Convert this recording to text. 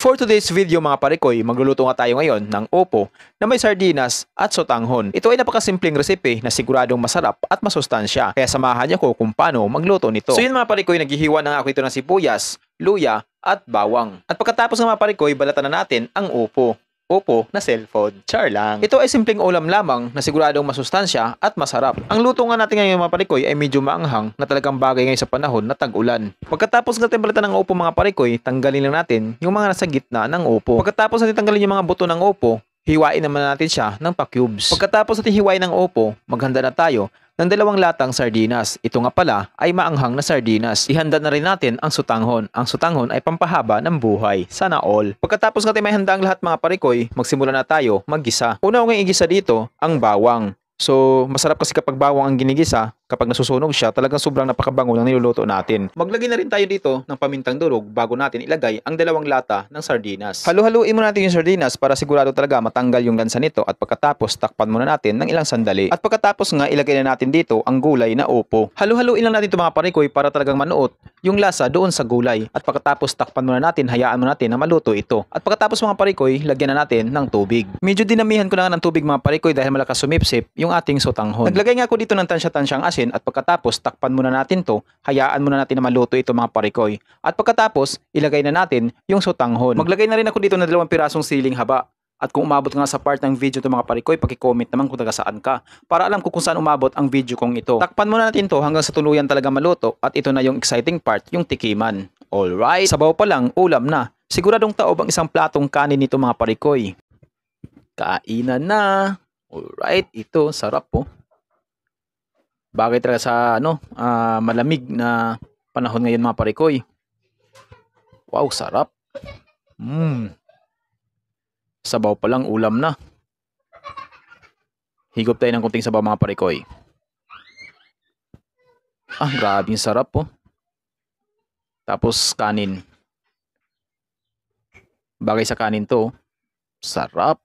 For today's video mga parikoy, magluluto nga tayo ngayon ng opo na may sardinas at sotanghon. Ito ay napakasimpleng resipe na siguradong masarap at masustansya. Kaya samahan niyo ko kung paano magluto nito. So yun mga parikoy, naghihiwa na ako ito ng sibuyas, luya at bawang. At pagkatapos ng mga parikoy, balatan na natin ang opo. Opo na cellphone. Char lang. Ito ay simpleng ulam lamang na siguradong masustansya at masarap. Ang luto nga natin ngayon mga parikoy ay medyo maanghang na talagang bagay ngayon sa panahon na tag-ulan. Pagkatapos natin balatan ng opo mga parikoy, tanggalin lang natin yung mga nasa gitna ng opo. Pagkatapos natin tanggalin yung mga buto ng opo, hiwain naman natin siya ng pa-cubes. Pagkatapos natin hiwain ng opo, maghanda na tayo ng 2 latang sardinas. Ito nga pala ay maanghang na sardinas. Ihanda na rin natin ang sotanghon. Ang sotanghon ay pampahaba ng buhay. Sana all. Pagkatapos natin may handa ang lahat mga parikoy, magsimula na tayo maggisa. Una kong igisa dito ang bawang. So, masarap kasi kapag bawang ang ginigisa, kapag nasusunog siya, talagang sobrang napakabango ng niluluto natin. Maglagay na rin tayo dito ng pamintang durog bago natin ilagay ang 2 lata ng sardinas. Halu-haluin muna natin yung sardinas para sigurado talaga matanggal yung lansa nito at pagkatapos takpan muna natin ng ilang sandali. At pagkatapos nga ilagay na natin dito ang gulay na opo. Halu-haluin lang natin ito mga parikoy para talagang manuot yung lasa doon sa gulay. At pagkatapos takpan muna natin, hayaan muna natin na maluto ito. At pagkatapos mga parikoy, lagyan na natin ng tubig. Medyo dinamihan ko na nga ng tubig mga parikoy dahil malakas sumipsip yung ating sotanghon. Naglagay nga ako dito ng tansya-tansyang asin at pagkatapos takpan muna natin to, hayaan muna natin na maluto ito mga parikoy. At pagkatapos, ilagay na natin yung sotanghon. Maglagay na rin ako dito ng 2 pirasong siling haba. At kung umabot nga sa part ng video ito mga parikoy, paki-comment naman kung taga saan ka para alam ko kung saan umabot ang video kong ito. Takpan muna natin to hanggang sa tuluyan talaga maluto at ito na yung exciting part, yung tikiman. Alright, sabaw pa lang, ulam na. Siguradong taob ang isang platong kanin nito mga parikoy. Kainan na. Alright, ito sarap po. Bagay talaga sa malamig na panahon ngayon mga parikoy. Wow, sarap. Sabaw pa lang, ulam na. Higop tayo ng kunting sabaw mga parikoy. Grabe yung sarap po. Tapos kanin. Bagay sa kanin to. Sarap.